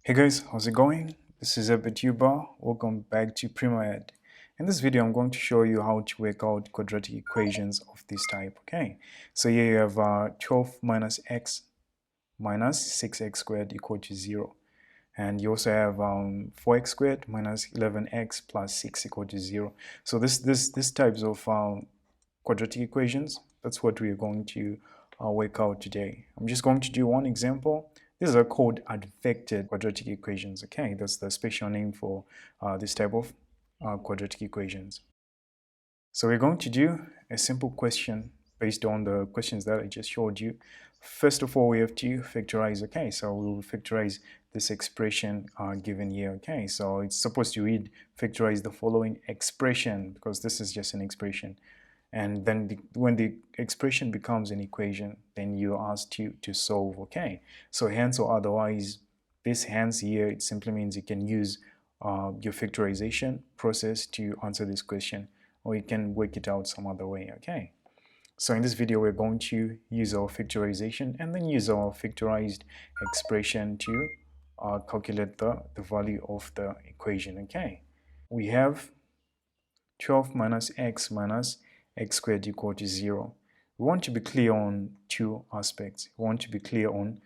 Hey guys, how's it going? This is Tuber. Welcome back to PrimaEd. In this video, I'm going to show you how to work out quadratic equations of this type. Okay, so here you have 12 minus x minus 6x squared equal to 0. And you also have 4x squared minus 11x plus 6 equal to 0. So this types of quadratic equations, that's what we're going to work out today. I'm just going to do one example. These are called advected quadratic equations. Okay, that's the special name for this type of quadratic equations. So we're going to do a simple question based on the questions that I just showed you. First of all, we have to factorize. Okay, so we will factorize this expression given here. Okay, so it's supposed to read factorize the following expression, because this is just an expression. And then when the expression becomes an equation, then you're asked to solve. Okay, so hence or otherwise, this hence here, it simply means you can use your factorization process to answer this question, or you can work it out some other way. Okay, so in this video, we're going to use our factorization and then use our factorized expression to calculate the value of the equation. Okay, we have 12 minus x squared equal to 0. We want to be clear on two aspects. We want to be clear on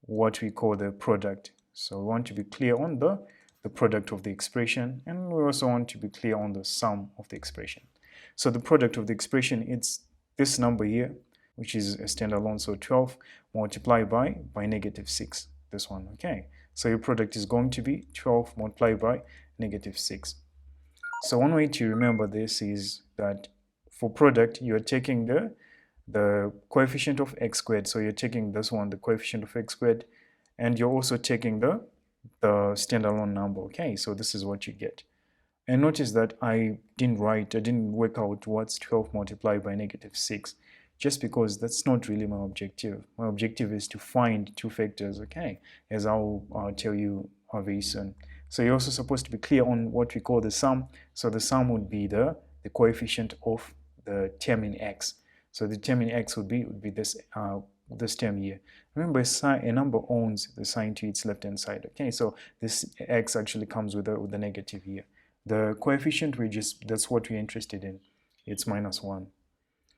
what we call the product. So we want to be clear on the product of the expression, and we also want to be clear on the sum of the expression. So the product of the expression, it's this number here, which is a standalone, so 12 multiplied by negative 6, this one. Okay, so your product is going to be 12 multiplied by negative 6. So one way to remember this is that for product, you're taking the coefficient of x squared. So you're taking this one, the coefficient of x squared, and you're also taking the standalone number. Okay, so this is what you get. And notice that I didn't work out what's 12 multiplied by negative 6, just because that's not really my objective. My objective is to find two factors, okay, as I'll tell you very soon. So you're also supposed to be clear on what we call the sum. So the sum would be the coefficient of the term in x. So the term in x would be this this term here. Remember, a number owns the sign to its left hand side. Okay, so this x actually comes with the negative here. The coefficient, that's what we're interested in. It's minus 1.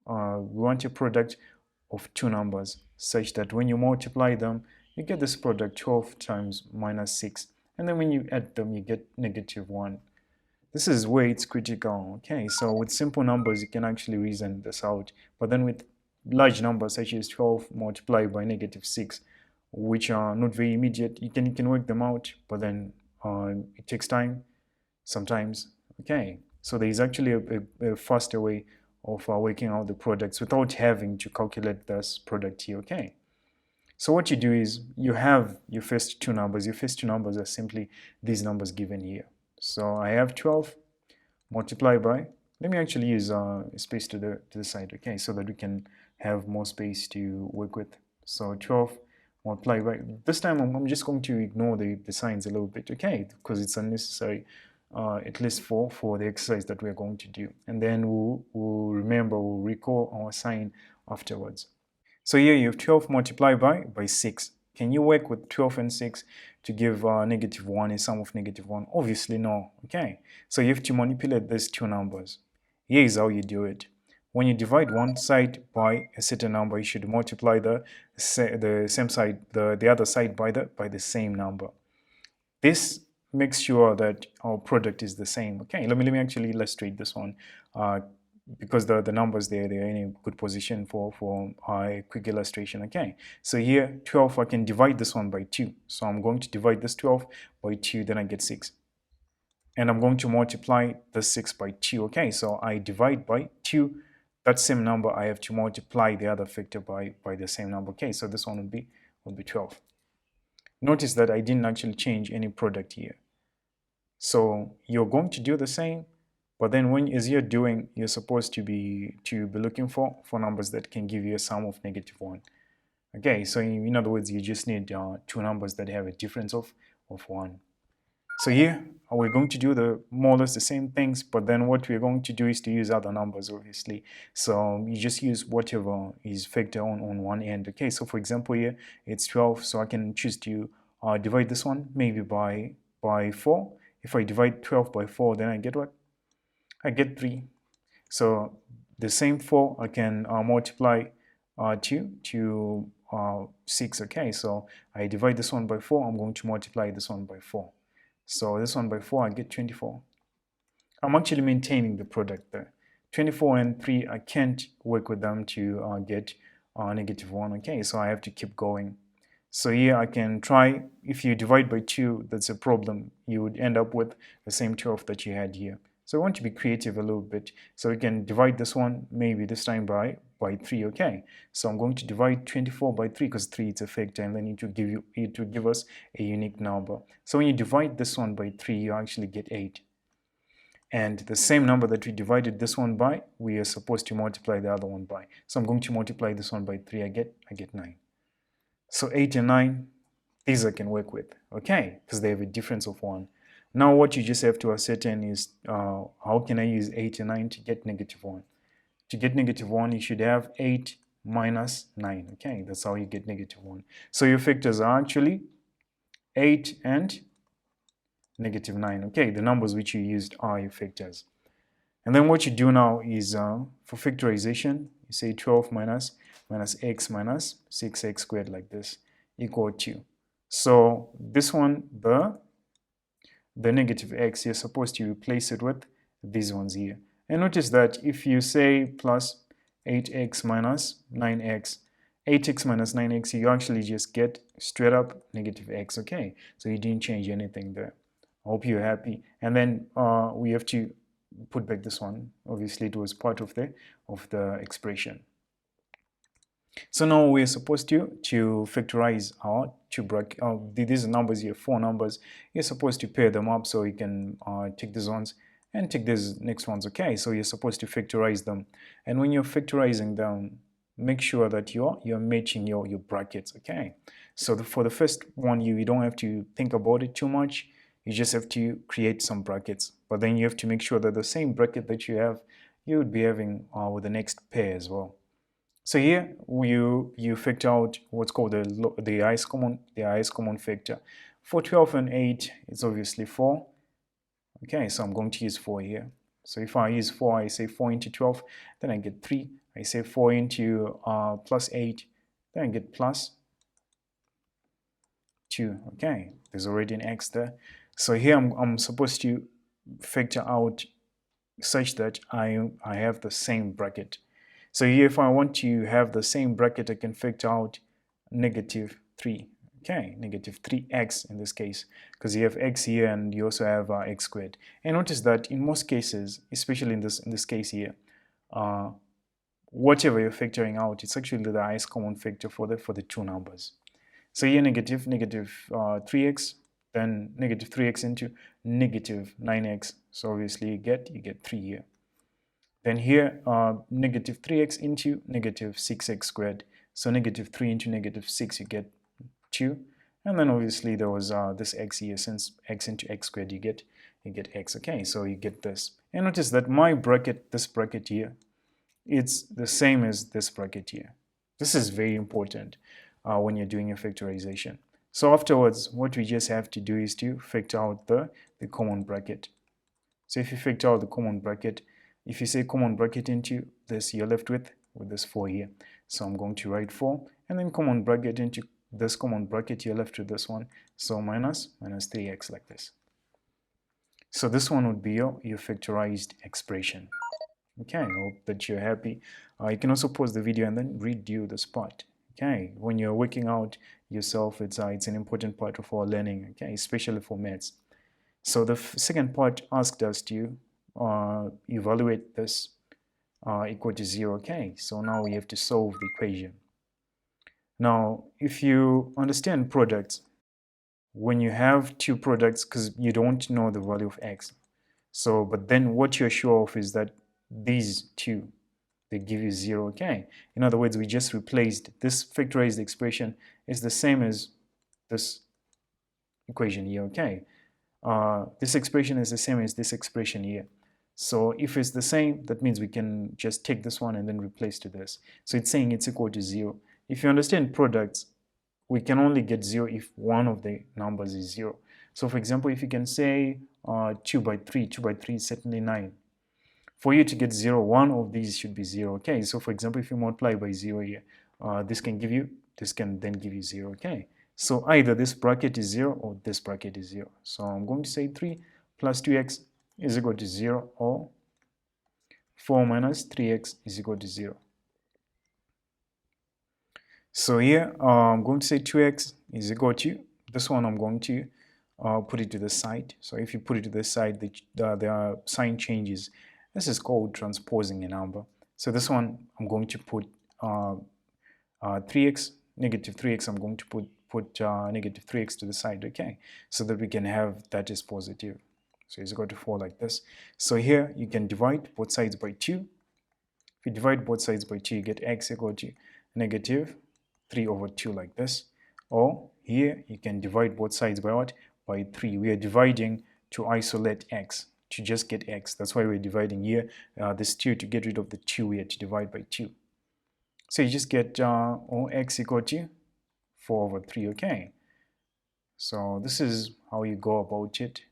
We want a product of two numbers such that when you multiply them, you get this product 12 times minus 6. And then when you add them, you get negative 1. This is where it's critical. Okay, so with simple numbers, you can actually reason this out. But then with large numbers such as 12 multiplied by negative 6, which are not very immediate, you can work them out, but then it takes time sometimes. Okay, so there is actually a faster way of working out the products without having to calculate this product here. Okay, so what you do is you have your first two numbers. Your first two numbers are simply these numbers given here. So I have 12 multiplied by, let me actually use a space to the side, okay, so that we can have more space to work with. So 12 multiplied by, this time I'm just going to ignore the signs a little bit, okay, because it's unnecessary, at least for the exercise that we're going to do. And then we'll recall our sign afterwards. So here you have 12 multiplied by 6. Can you work with 12 and 6 to give negative 1, a sum of negative 1? Obviously no. Okay, so you have to manipulate these two numbers. Here is how you do it. When you divide one side by a certain number, you should multiply the same side, the other side by the same number. This makes sure that our product is the same. Okay, let me actually illustrate this one. Because the numbers they're in a good position for a quick illustration. Okay, so here 12, I can divide this one by 2. So I'm going to divide this 12 by 2, then I get 6. And I'm going to multiply the 6 by 2. Okay, so I divide by 2. That same number, I have to multiply the other factor by the same number. Okay, so this one would be 12. Notice that I didn't actually change any product here. So you're going to do the same. But then as you're doing, you're supposed to be looking for numbers that can give you a sum of negative 1. Okay, so in other words, you just need two numbers that have a difference of 1. So here, we're going to do more or less the same things, but then what we're going to do is to use other numbers, obviously. So you just use whatever is factor on one end. Okay, so for example here, it's 12, so I can choose to divide this one maybe by 4. If I divide 12 by 4, then I get what? I get 3. So the same 4 I can multiply 2 to 6. Okay, so I divide this one by 4, I'm going to multiply this one by 4. So this one by 4, I get 24. I'm actually maintaining the product there. 24 and 3, I can't work with them to get -1. Okay, so I have to keep going. So here I can try, if you divide by 2, that's a problem. You would end up with the same 12 that you had here. So I want to be creative a little bit. So we can divide this one, maybe this time by 3, okay? So I'm going to divide 24 by 3 because 3 is a factor, and then it will give us a unique number. So when you divide this one by 3, you actually get 8. And the same number that we divided this one by, we are supposed to multiply the other one by. So I'm going to multiply this one by 3, I get 9. So 8 and 9, these I can work with, okay, because they have a difference of 1. Now what you just have to ascertain is how can I use 8 and 9 to get -1? To get -1, you should have 8 minus 9, okay, that's how you get -1. So your factors are actually 8 and -9, okay, the numbers which you used are your factors. And then what you do now is for factorization, you say 12 minus x minus 6x squared like this equal to. So this one, the negative x, you're supposed to replace it with these ones here. And notice that if you say plus 8x minus 9x, 8x minus 9x, you actually just get straight up -x, okay? So you didn't change anything there. I hope you're happy. And then we have to put back this one. Obviously, it was part of the expression. So now we're supposed to factorize our two brackets. These numbers here, 4 numbers. You're supposed to pair them up so you can take these ones and take these next ones. Okay, so you're supposed to factorize them. And when you're factorizing them, make sure that you're matching your brackets. Okay, so for the first one, you don't have to think about it too much. You just have to create some brackets, but then you have to make sure that the same bracket that you have, you would be having with the next pair as well. So here you factor out what's called the highest common factor. For 12 and 8, it's obviously 4. Okay, so I'm going to use 4 here. So if I use 4, I say 4 into 12, then I get 3. I say 4 into plus 8, then I get plus 2. Okay, there's already an x there. So here I'm supposed to factor out such that I have the same bracket. So here if I want to have the same bracket, I can factor out -3. Okay, -3x in this case, because you have x here and you also have x squared. And notice that in most cases, especially in this case here, whatever you're factoring out, it's actually the highest common factor for the two numbers. So here negative 3x, then -3x into -9x. So obviously you get 3 here. Then here -3x into -6x squared. So -3 into -6, you get 2. And then obviously there was this x here. Since x into x squared, you get x. Okay, so you get this. And notice that my bracket, this bracket here, it's the same as this bracket here. This is very important when you're doing a factorization. So afterwards, what we just have to do is to factor out the common bracket. So if you factor out the common bracket, if you say common bracket into this, you're left with this 4 here. So I'm going to write 4, and then common bracket into this common bracket, you're left with this one. So minus 3x like this. So this one would be your factorized expression. Okay, I hope that you're happy. You can also pause the video and then redo this part. Okay, when you're working out yourself, it's an important part of our learning, okay, especially for maths. So the second part asked us to evaluate this equal to 0, okay, so now we have to solve the equation. Now, if you understand products, when you have two products, because you don't know the value of x, so but then what you're sure of is that these two, they give you 0, okay? In other words, we just replaced this factorized expression is the same as this equation here, okay? This expression is the same as this expression here. So if it's the same, that means we can just take this one and then replace to this. So it's saying it's equal to 0. If you understand products, we can only get 0 if one of the numbers is 0. So for example, if you can say 2 by 3, 2 by 3 is certainly 9. For you to get 0, one of these should be 0. Okay, so for example, if you multiply by 0 here, this can then give you 0. Okay, so either this bracket is 0 or this bracket is 0. So I'm going to say 3 plus 2x is equal to 0, or 4 minus 3x is equal to 0. So here I'm going to say 2x is equal to, this one I'm going to put it to the side. So if you put it to the side, there are sign changes. This is called transposing a number. So this one I'm going to put 3x, negative 3x, I'm going to put negative 3x to the side, okay, so that we can have that is positive. So it's equal to 4 like this. So here you can divide both sides by 2. If you divide both sides by 2, you get x equal to negative 3 over 2 like this. Or here you can divide both sides by what? By 3. We are dividing to isolate x, to just get x. That's why we're dividing here. This 2, to get rid of the 2, we have to divide by 2. So you just get x equal to 4 over 3, okay? So this is how you go about it.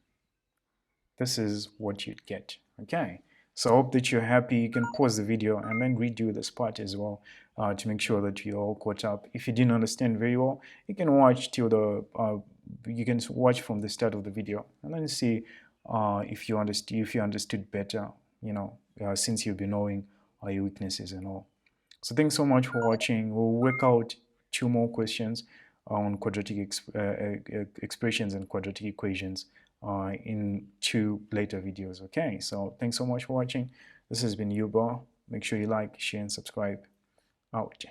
This is what you'd get, okay? So I hope that you're happy. You can pause the video and then redo this part as well to make sure that you're all caught up. If you didn't understand very well, you can watch till you can watch from the start of the video and then see if you understood better, you know, since you'll be knowing your weaknesses and all. So thanks so much for watching. We'll work out 2 more questions on quadratic expressions and quadratic equations in 2 later videos. Okay, so thanks so much for watching. This has been Yuba. Make sure you like, share, and subscribe. Out.